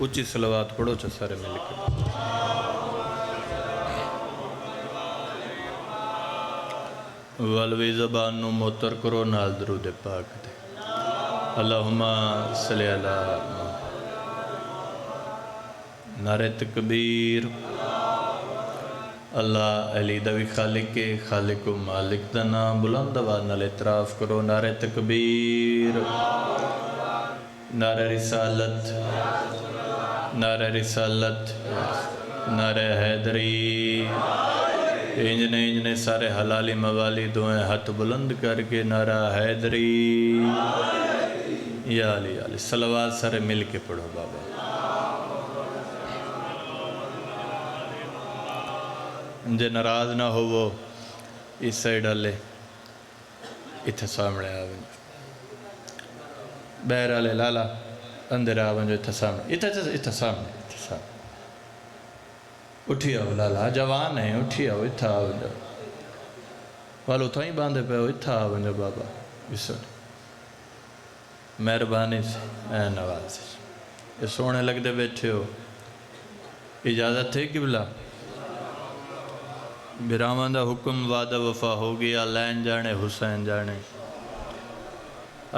اچھی صلوات پڑھو چا سارے مل کے. والوی زبان نو موتر کرو نال درود پاک دے. اللہم صلی اللہ نعرہ تکبیر. اللہ علی دوی خالق کے خالق و مالک دا نام بلند آواز نال اعتراف کرو. نعرہ تکبیر، نعرہ رسالت، نعرہ رسالت، نعرہ حیدری. انجنے سارے حلالی موالی دعائیں ہاتھ بلند کر کے نعرہ حیدری. یا علی علی صلوات سارے مل کے پڑھو بابا. جے ناراض نہ ہو وہ اس سائڈ والے اتھے سامنے آویں. بہر والے لالا اندر آویں جو اتھے سامنے اتھے سامنے اٹھی آؤ. لالا جوان ہیں اٹھی آؤ اتھا آؤ جو والو تو ہی باندھے پہ ہو اتھا آؤ جو بابا. بسو مہربانی سے اے نواز یہ سونے لگ دے بیٹھے ہو. اجازت ہے قبلہ برامان دا حکم وعدہ وفا ہو گیا. لین جانے حسین جانے.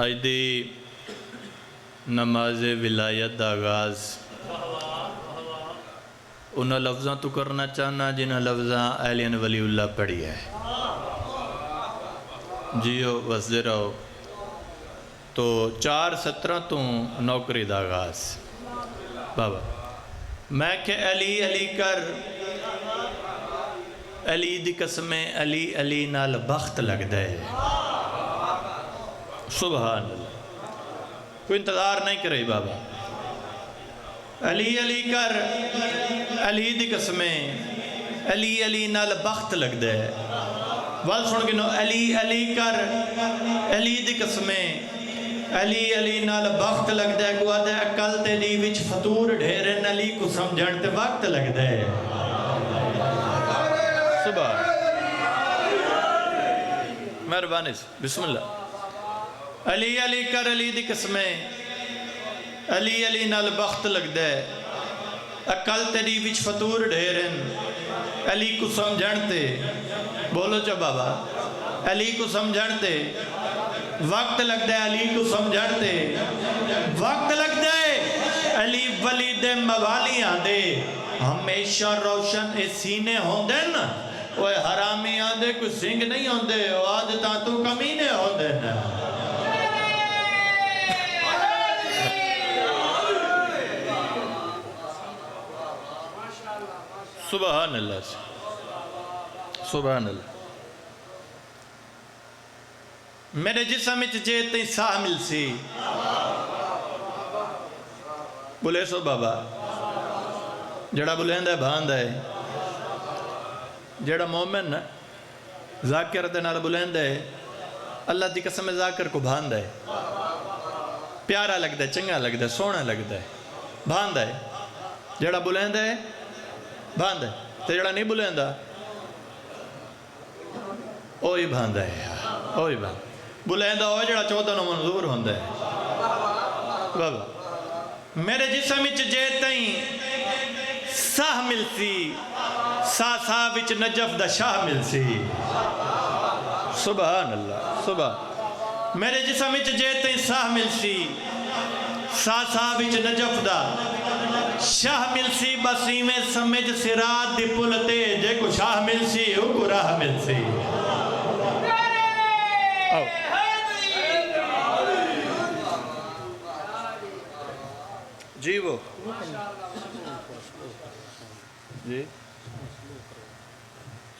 آج دی نماز ولایت دا آغاز انہاں لفظاں تو کرنا چاہنا جنہاں لفظاں اہلین ولی اللہ پڑھی ہے. جیو وسدے رہو. تو 4:17 تو نوکری دا آغاز. بابا میں کہ علی علی کر علی دی قسمیں علی علی نال بخت لگ دے. سبحان اللہ. کوئی انتظار نہیں کرے بابا. علی علی کر علی دی قسمیں علی علی نال بخت لگ دے. وال سن گنو علی علی کر علی دی قسمیں علی علی نال بخت لگ دے. گوا دے اکل تے دی وچ فطور ڈھیرن علی کو سمجھن تے وقت لگ دے. صبح مہربانی سے بسم اللہ. علی علی کر علی دی قسمیں علی علی نال بخت لگ دے. اکل تیری وچ فطور ڈھیرن علی کو سمجھن تے. بولو چا بابا. علی کو سمجھن تے وقت لگ دے. علی کو سمجھن تے وقت لگ دے. علی ولی دے موالیاں دے ہمیشہ روشن اے سینے ہوندے نا. وہ حرامی آندے کوئی سنگ نہیں ہوندے. وہ عادتاں تو کمینے ہوندے نا. سبحان اللہ سے سبحان اللہ. میرے جسم اچ جے تیں ساہ مل سی. بولے سو بابا جڑا بلند ہے بھاند ہے. جڑا مومن ذاکر دے نال بلند ہے اللہ دی قسم ذاکر کو بھاند ہے. پیارا لگ دے چنگا لگ دے سونا لگ دے بھاند ہے. جڑا بلند ہے بھاند ہے. تے جڑا نہیں بلندہ اوہی بھاند ہے. اوہی بھاند بلندہ ہوئے جڑا 14 نو منظور ہوندہ ہے. بابا میرے جسم اچ جے تائیں ساہ ملسی. ساہ وچ نجف دا شاہ ملسی. سبحان اللہ سبحان. میرے جسم اچ جے تائیں ساہ ملسی. ساہ وچ نجف دا شاہ ملسی. بسی میں سمجھ سرات دی پلتے جے کو شاہ ملسی او کو راہ ملسی. جی وہ جی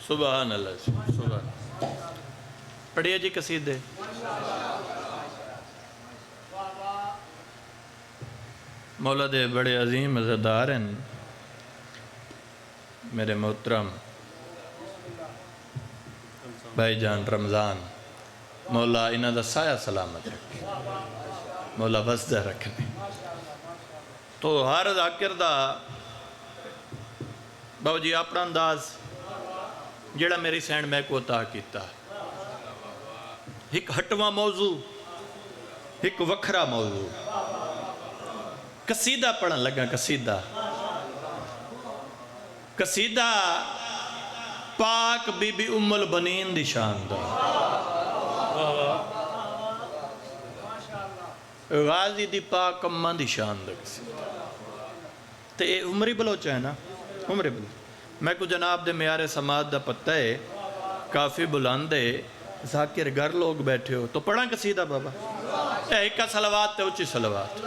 سبحان اللہ سبحان. پڑھئے جی قصیدے. مولا دے بڑے عظیم عزادار ہیں میرے محترم بھائی جان رمضان. مولا انہاں دا سایہ سلامت رکھے. مولا وسدہ رکھنے. تو ہر ذاکر دا بابا جی اپنا انداز جڑا میری سینڈ میں کو عطا کیتا. ایک ہٹواں موضوع ایک وکھرا موضوع. قصیدہ پڑھن لگا قصیدہ قصیدہ پاک بی بی ام البنین دی شان دا غازی دی پاک اماں دی شان دا قصیدہ تے اے عمری بلوچ ہے نا عمری بلوچ میں کو جناب دے معیار سماعت دا پتہ ہے کافی بلندے ذاکر گھر لوگ بیٹھے ہو تو پڑھاں قصیدہ بابا اے ایک کا صلوات تے اچھی صلوات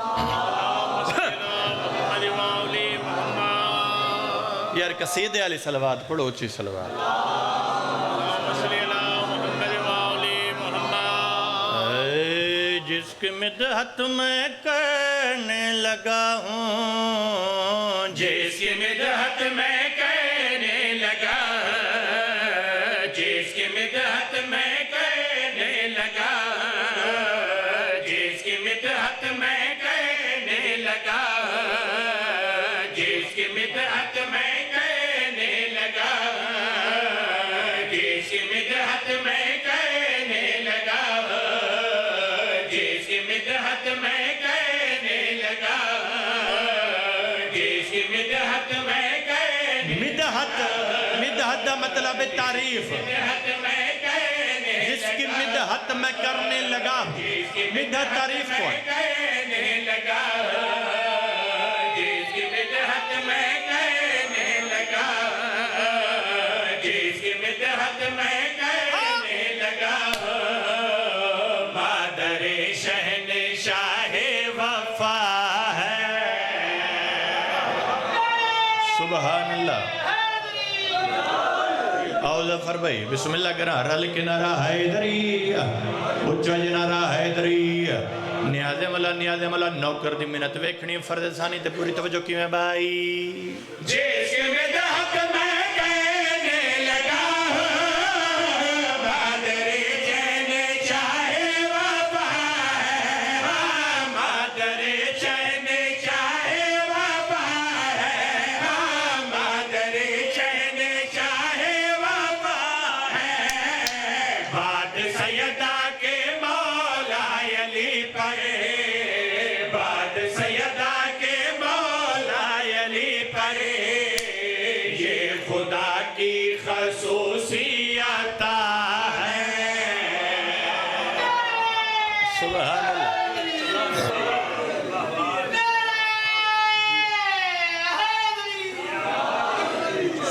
یار قصیدے علی صلوات پڑھو اچھی صلوات جس کی مدحت میں کرنے لگا ہوں جس کی مدحت میں کرنے لگا جس کی مدحت میں کرنے لگا جس کی مدحت میں کرنے لگا جس کی مدحت میں کرنے لگا جس کی مدحت میں کرنے لگا جس کی مدحت میں کرنے لگا جس کی مدحت میں کرنے مدحت مدحت دا مطلب تعریف مدحت میں کرنے جس کی مدحت میں کرنے لگا مدحت تعریف کو ہے کرنے لگا جس کی مدحت میں کرنے لگا جس کی مدحت میں کرنے لگا مادر شہنشاہ وفا ہے سبحان اللہ اعوذ فرمائی بسم اللہ کرا رل کے نعرہ حیدری اچھا جی نعرہ حیدری نیاز مولا نوکر دی منت ویکھنی فرد ثانی تے پوری توجہ کی میں بائی جس کی مدحت میں کرنے لگا مادر شہنشاہ وفا ہے مادر شہنشاہ وفا ہے مادر شہنشاہ وفا ہے بات سیدہ کے مولا علی پر بات سیدہ کے مولا علی پر یہ خدا کی خصوصیت ہے سبحان اللہ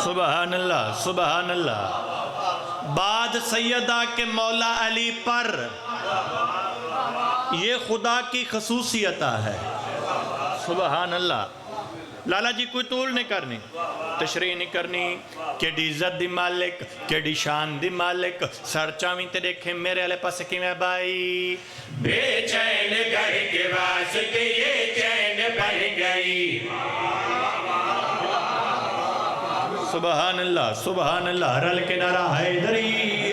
سبحان اللہ سبحان اللہ بعد سیدہ کے مولا علی پر یہ خدا کی خصوصیت ہے سبحان اللہ لالا جی کوئی طول نہیں کرنی تشریح نہیں کرنی کیڑی عزت دی مالک کیڑی شان دی مالک سر چاویں تے دیکھیں میرے علیہ پاس کی میں بائی بے چین گھر کے واسطے یہ چین بڑھ گئی سبحان اللہ رل کے نعرہ حیدری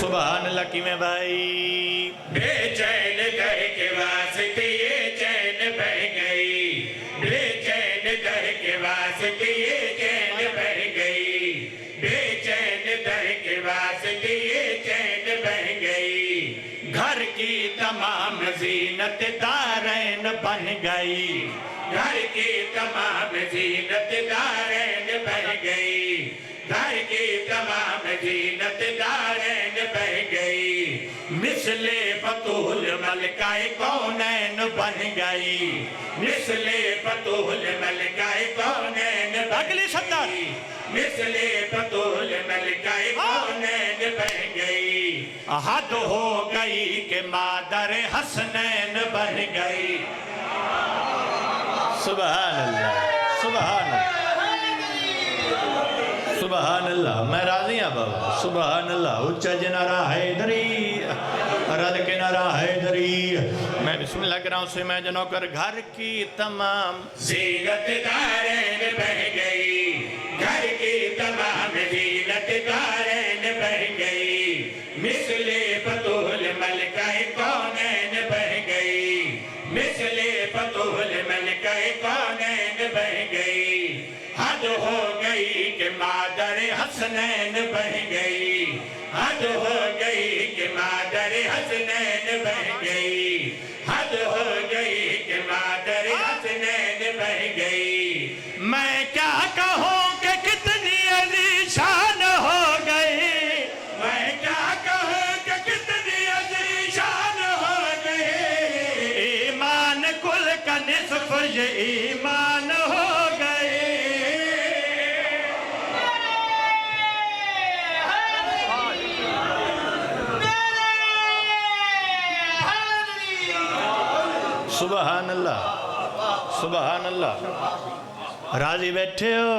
سبحان اللہ کی میں بھائی بے چین گھر کے واسطے یہ چین بڑھ گئی بے چین گھر کے واسطے یہ چین بڑھ گئی بے چین گھر کے واسطے یہ چین بڑھ گئی گھر کی تمام زینت دارین بن گئی گھر کی تمام زینت دارین بن گئی گھر کی تمام زینت دارین بن گئی مثل بطول ملکہ کونین بن گئی مثل بطول ملکہ کونین اگلی ستر مثل بطول ملکہ کونین بن گئی حد ہو گئی کہ مادر حسنین بن گئی سبحان اللہ سبحان اللہ سبحان اللہ میں راضی ہوں بابا سبحان اللہ اچھا جنارہ حیدری رد کے نعرہ حیدری میں بسم اللہ کر رہا ہوں سے میں جنو کر گھر کی تمام زینت دارین بہ گئی گھر کی تمام زینت دارین بہ گئی مثل بطول ملکہ کونین بہ گئی مثل بطول ملکہ کونین بہ گئی حد ہو گئی کہ مادر حسنین بہ گئی حد ہو گئی کہ مادر حسنین بہ گئی حد ہو گئی کہ مادر حسنین سبحان اللہ سبحان اللہ راضی بیٹھے ہو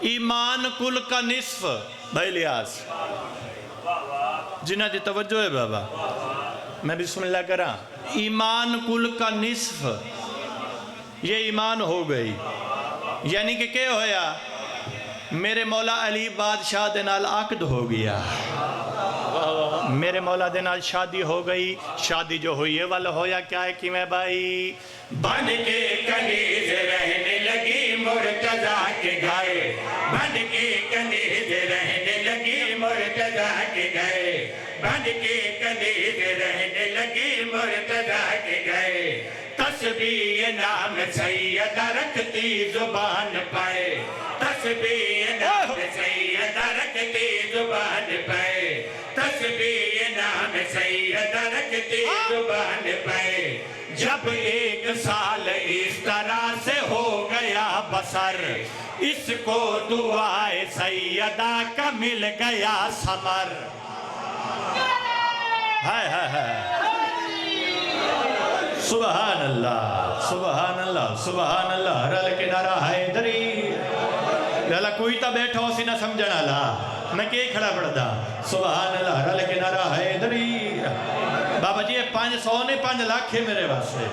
ایمان کل کا نصف بھائی لیاس جنہ دی توجہ ہے بابا میں بسم اللہ کرا ایمان کل کا نصف یہ ایمان ہو گئی یعنی کہ کیا ہویا میرے مولا علی بادشاہ دے نال عقد ہو گیا میرے مولا دے نال شادی ہو گئی شادی جو ہوئی ہے والا ہویا کیا ہے کہ میں بھائی بن کے کنیز رہنے لگی مرتضیٰ کے گھر بن کے کنیز رہنے لگی مرتضیٰ کے گھر بن کے کنیز رہنے لگی مرتضیٰ کے گھر تسبیح نام سیدہ رکھتی زبان پائے تسبیح نام سیدہ رکھتی زبان پائے تسبیح نام سیدہ رکھتی زبان پائے جب ایک سال اس طرح سے ہو گیا بسر اس کو دعائے سیدہ کا مل گیا ثمر ہائے ہائے ہائے سبحان اللہ سبحان اللہ سبحان اللہ رل کے نعرہ حیدری رلا کوئی تا بیٹھا ہو سی نہ سمجھنا لا میں کیا کھڑا پڑھتا سبحان اللہ رل کے نعرہ حیدری بابا جی 500 نے 5 لاکھ ہے میرے واسطے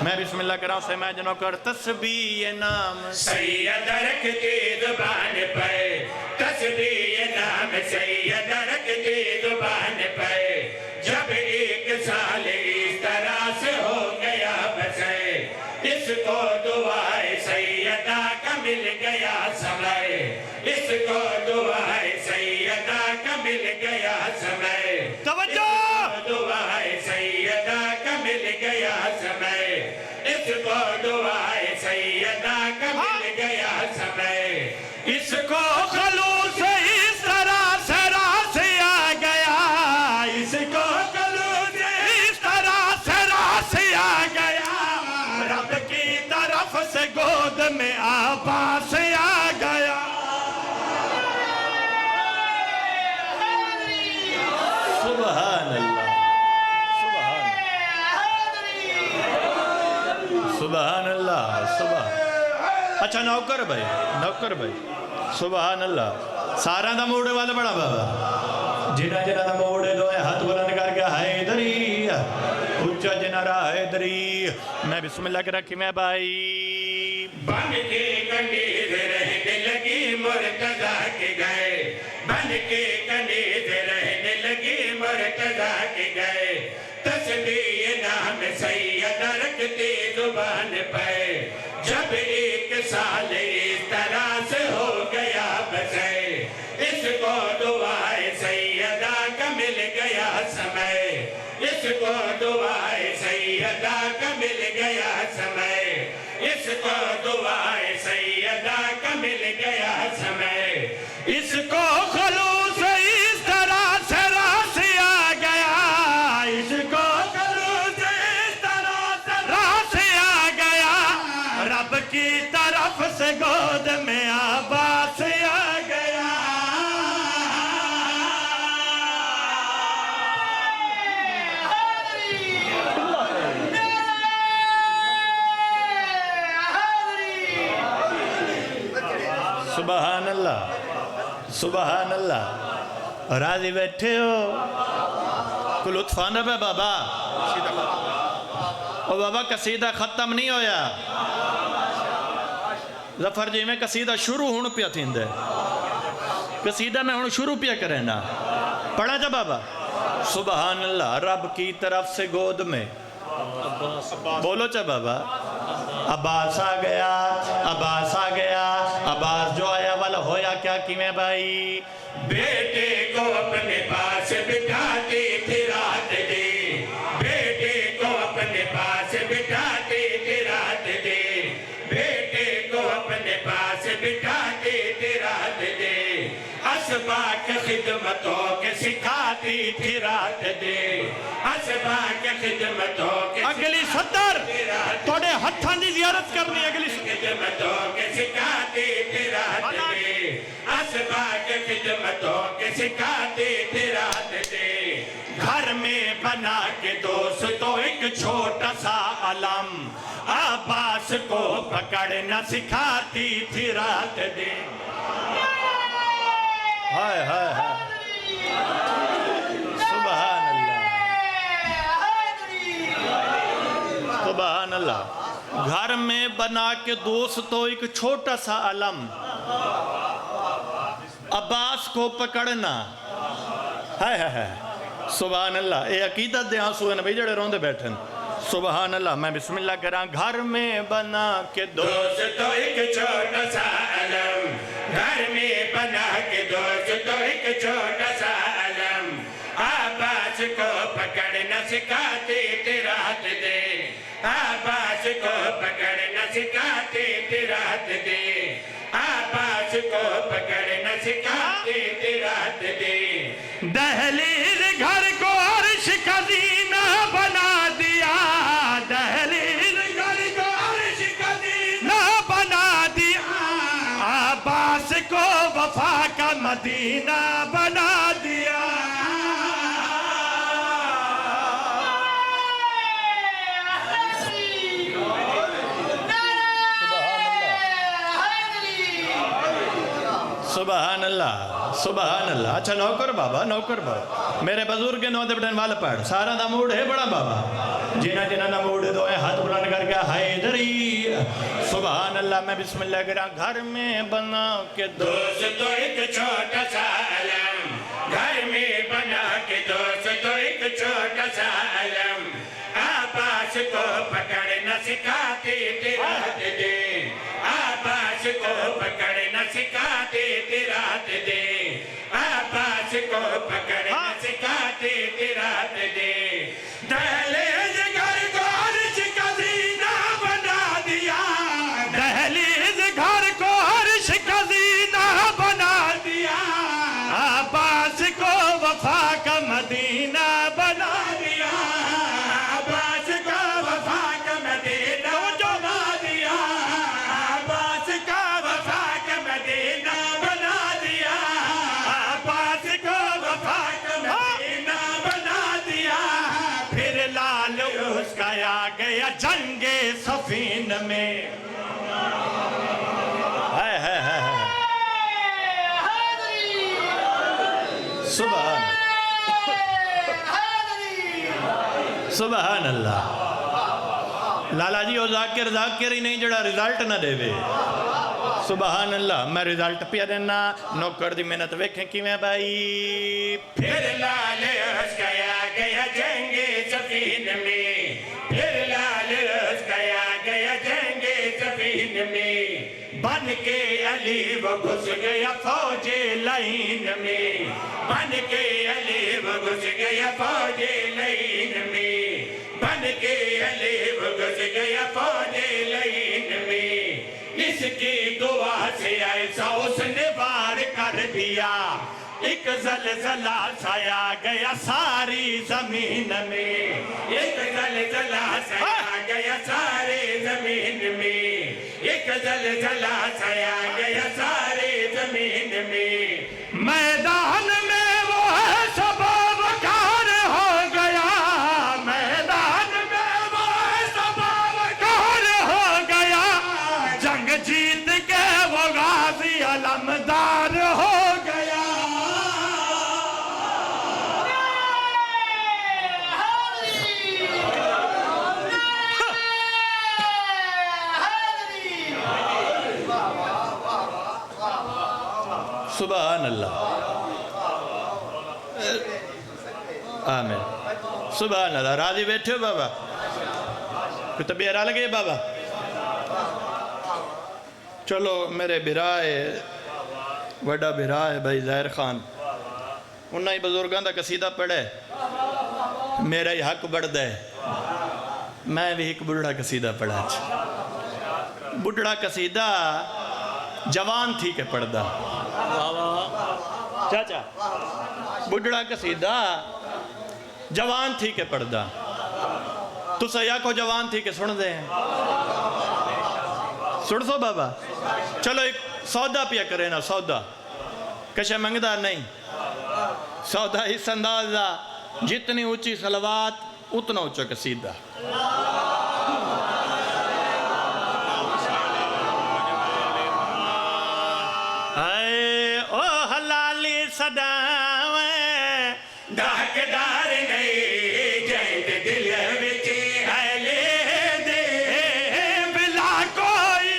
میں بسم اللہ کراؤں سے میں جنہوں کر تسبیح نام سیدہ رکھتی زبان پہ تسبیح نام سیدہ رکھتی زبان پہ جب ایک سال اس طرح سے ہو گیا بسے اس کو دعائے سیدہ کا مل گیا سمے اس کو دعائے سیدہ کا مل گیا سمے توجہ دعائے سیدہ کا مل گیا سمے اس کو دعائے سیدہ کا مل گیا سمے اس کو خلوص اس طرح سے راس آ گیا اس کو خلوص اس طرح سے راس آ گیا رب کی طرف سے گود میں عباس آ گیا سبحان اللہ سبحان اللہ سبحان اچھا نوکر بھائی سبحان اللہ سارا دا موڑے والا بڑا بابا جنہ دا موڑے دو ہاتھ بلند کر کے حیدری اچھا جنہ را حیدری میں بسم اللہ کے رکھی میں بھائی بن کے کنیز رہنے لگی مرتضیٰ کے گئے بن کے کنیز رہنے لگی مرتضیٰ کے گئے تسبیح نام سیدہ رکھتی زبان پہ جب ایک سال اس طرح سے ہو گیا بسے اس کو دعائے سیدہ کا مل گیا سمے اس کو دعائے سیدہ کا مل گیا سمے اس کو دعائے سیدہ کا مل گیا سمے اس کو خلوص اس طرح سے راس آ گیا اس کو خلوص اس طرح سے راس آ گیا رب کی طرف سے گود میں عباس آ گیا سبحان اللہ سبحان اللہ راضی بیٹھے ہو کوئی لطف آنا پہ بابا او بابا قصیدہ ختم نہیں ہویا ظفر جی میں قصیدہ شروع ہون پیا تھی اندے قصیدہ میں ہون شروع پیا کرے نا پڑھا جا بابا سبحان اللہ رب کی طرف سے گود میں بولو چا بابا عباس آ گیا عباس آ گیا عباس جو آیا والا ہویا کیا کی میں بھائی بیٹے کو اپنے پاس بٹھاتی تھی رات دے بیٹے کو اپنے پاس بٹھاتی تھی رات دے بیٹے کو اپنے پاس بٹھاتی تھی رات دے اسباق خدمتوں کے سکھاتی تھی رات دے اسباق خدمتوں کے اگلی ستر توڑے ہتھان دی زیارت کرنی اگلی خدمتوں کے سکھاتی تھی رات دے اسباق خدمتوں کے سکھاتی تھی رات دے گھر میں بنا کے دوستو ایک چھوٹا سا علم عباس کو پکڑنا سکھاتی تھی رات دن ہائے ہائے ہائے سبحان اللہ سبحان اللہ گھر میں بنا کے دوستو ایک چھوٹا سا علم عباس کو پکڑنا ہائے ہائے ہائے سبحان اللہ اے عقیدت دے آنسو ہیں نا بھئی جڑے روندے بیٹھن سبحان اللہ میں بسم اللہ کراں گھر میں بنا کے دوستو ایک چھوٹا سا علم گھر میں بنا کے دوستو ایک چھوٹا سا علم عباس کو پکڑنا سکھاتے تھی رات دن عباس کو پکڑنا سکھاتے تھی رات دن عباس کو پکڑنا سکھاتے تھی رات دن دہلیز گھر کو عرش کا زینہ بنا دیا دہلیز گھر کو عرش کا زینہ بنا دیا عباس کو وفا کا مدینہ بنا دیا سبحان اللہ سبحان اللہ اچھا نوکر بابا میرے بزرگ نو دے بٹن والا پڑھ سارا دا موڈ ہے بڑا بابا جنہ دا موڈ دو ہے ہاتھ بلند کر کے حیدری سبحان اللہ میں بسم اللہ کرا گھر میں بنا کے دوستو ایک چھوٹا سا علم گھر میں بنا کے دوستو ایک چھوٹا سا علم عباس کو پکڑنا سکھاتے تھی رات دن عباس کو پکڑنا سکھاتے تھی رات دن عباس کو پکڑنا سکھاتے تھی رات دن دہلیز گھر کو عرش کا زینہ بنا دیا دہلیز گھر کو عرش کا زینہ بنا دیا عباس کو وفا کا مدینہ بنا دیا عباس کا وفا کا مدینہ بنا دیا عباس کا وفا کا مدینہ بنا دیا عباس کو وفا کا مدینہ بنا دیا پھر لال اس کا آ گیا جنگ صفین میں ہائے ہائے ہائے سبحان سبحان اللہ لالا جی وہ ذاکر ہی نہیں جڑا رزلٹ نہ دے وے سبحان اللہ میں رزلٹ پیا دینا نوکر دی محنت ویکھیں کیویں بھائی پھر لال اس کا آ گیا جنگ صفین میں پھر لال اس کا آ گیا جنگ صفین میں بن کے علی وہ گھس گیا فوج لائن میں بن کے علی وہ گھس گیا فوج لائن میں بن کے علی وہ گھس گیا فوج لائن میں اس کی دعا سے ایسا اس نے وار کر دیا ایک زلزلہ سایا گیا ساری زمین میں ایک زلزلہ سایا گیا ساری زمین میں ایک زلزلہ سایا گیا ساری زمین میں میدان میں وہ سب وقار ہو گیا میدان میں وہ سب وقار ہو گیا جنگ جیت کے وہ غازی علمدار ہو گیا سبحان اللہ آمین سبحان اللہ راضی بیٹھے ہو بابا کوئی طبیعت آ لگے بابا چلو میرے برائے وڈا برائے بھائی ظاہر خان انہاں ہی بزرگاں دا قصیدہ پڑھے میرا ہی حق بڑھ دے میں بھی ایک بڑھڑا قصیدہ پڑھا بڑھڑا قصیدہ جوان تھی کہ پڑھدا چاچا بڑھڑا قصیدہ جوان تھی کہ پڑھدا تو سیا کو جوان تھی کہ سن دے سن سو بابا چلو ایک سودا پیا کرے نا سودا کشے منگدار نہیں سودا اس انداز دا جتنی اونچی صلوات اتنا اونچا قصیدہ. اے او حلالی صداویں داکدار نہیں جیند دل وچ ہلے دے بلا کوئی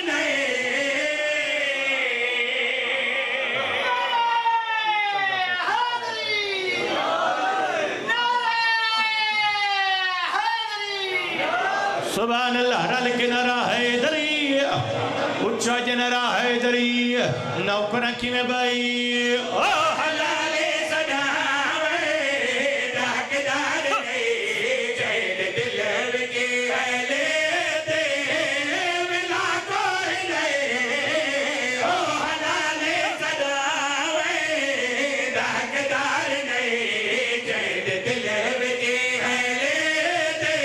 سبحان اللہ. رل کے نعرہ حیدری اچھا جنرا حیدری نوکرہ کی میں بائی. او حلالی صداویں داکدار نہیں جیند دل وچ ہلے دے بلا کوئی نہیں. او حلالی صداویں داکدار نہیں جیند دل وچ ہلے دے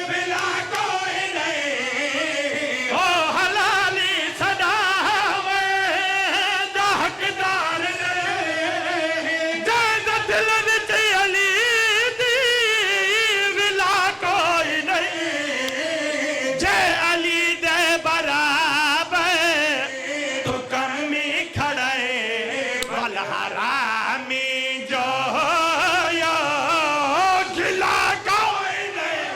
بلا کوئی نہیں. او حلالی صداویں دہکدار جیند دل وچ علی دی بلا کوئی نہیں. جے علی دے برابر تو کمی کھڑے والحرامی جو یا گلا کوئی نہیں.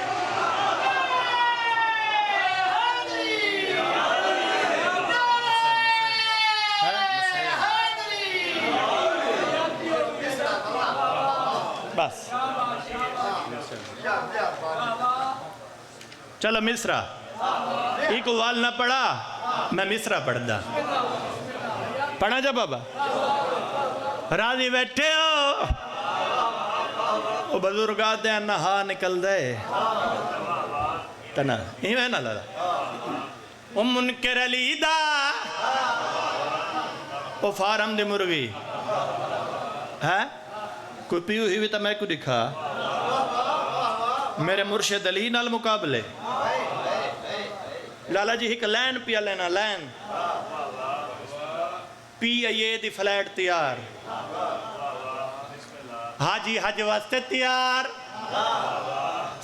بس چلو مصرہ ایک وال نہ پڑھا میں مصرہ پڑھ دا پڑھا جا بابا راضی بیٹھے ہو وہ بزرگات دے نہا نکل دے تنا ایویں نہ لڑا وہ منکر علی دا وہ فارم دے مرغی ہے کوئی پیو ہی بھی تا میں کو دکھا میرے مرشد علی نال مقابلے لالا جی ایک لین پیا لینا لین پی آئیے دی فلیٹ تیار حاجی حج واسطے تیار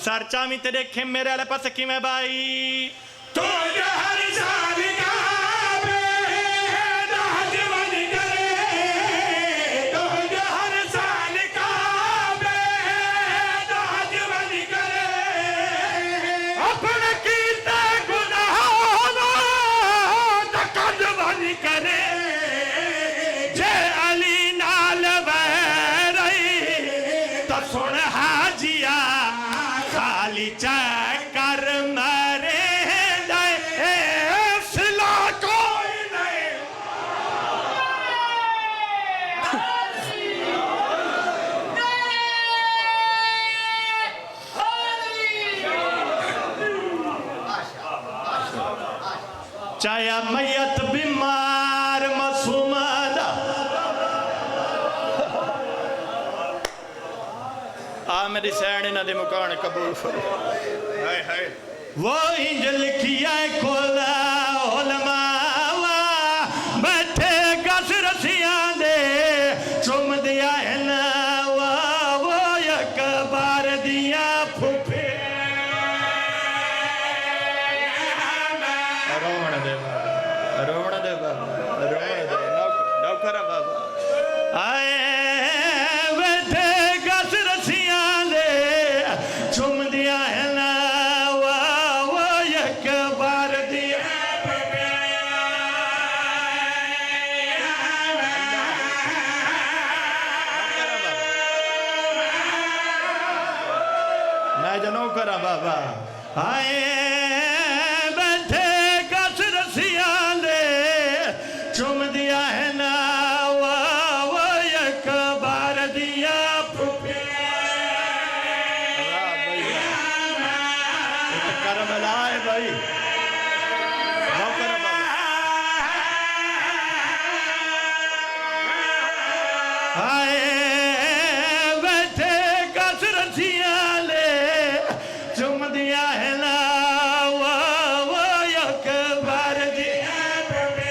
سر چامی تے دیکھیں میرے علیہ پاس کی میں بائی تو جو ہر سال کعبے حج بن کرے. تو جو ہر سال کعبے حج بن کرے. اپنے کیتے گناہوں دا قد بن کرے. جے علی نال ویرئی تو سن حاجیا خالی چکر مرے دے سلا کوئی نہیں. چاہیا میت بیمار معصوم دا آ میری سینڈ نہ دے مکان قبول فرما. وہ انجل کیا کھولا علماء بیٹھے گس رسیاں دے چم دیا ہے نا وہ یک بار دیا پھوپے. روڑ دے بابا روڑ دے بابا روڑ دے نوکرہ بابا آئے بیٹھے گس رسیاں دے چم دیا ہے نا وہ یک بار دیا میں جنو کرا بابا آئے بیٹھے گس رسیاں دے چم دیا ہے نا وہ یک بار دیا پھوپے. کربلا ہے بھائی نوکرہ بابا آئے بیٹھے گس رسیاں لے چم دیا ہے نا وہ یک بار دیا پھوپے.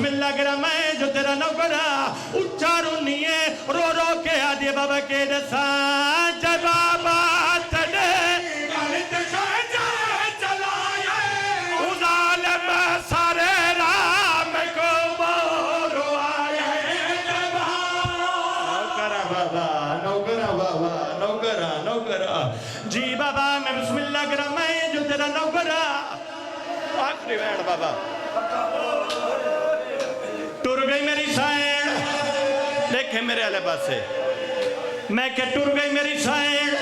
بسم اللہ کرا میں جو تیرا نوکرا اچھا رونیے رو رو کے آدھے بابا کے دسا جے بابا تڑے غلط شاہجہ چلایا ظالم سارے رام کو بورو آیا نوکرا بابا نوکرا بابا نوکرا نوکرا جی بابا میں بسم اللہ کرا میں جو تیرا نوکرا آخری ویڑ بابا ٹر گئی میری سائن دیکھیں میرے علیہ پاس سے میں کہ ٹر گئی میری سائن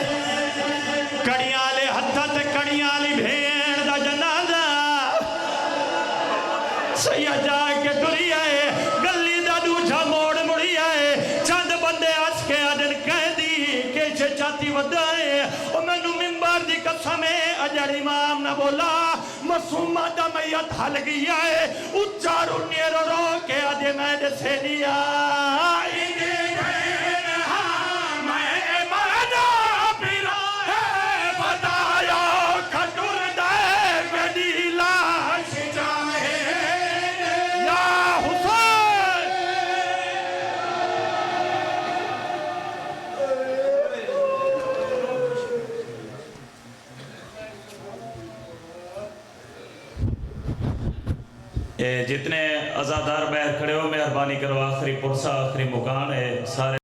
کڑیاں لے ہتھا تے کڑیاں لی بھیڑ دا جنازہ سیاہ جا کے ٹری آئے گلی دا دوچھا موڑ مڑی آئے چند بندے آس کے آدن کہہ دی کیچے چاہتی ودائے اور میں نو ممبر دی قسمیں اجڑ امام نہ بولا مسومہ دا میت حل گیا ہے اچھارو نیرو رو کے آدھے میں دے سے لیا جتنے ازادار باہر کھڑے ہو مہربانی کرو آخری پرسہ آخری مکان ہے سارے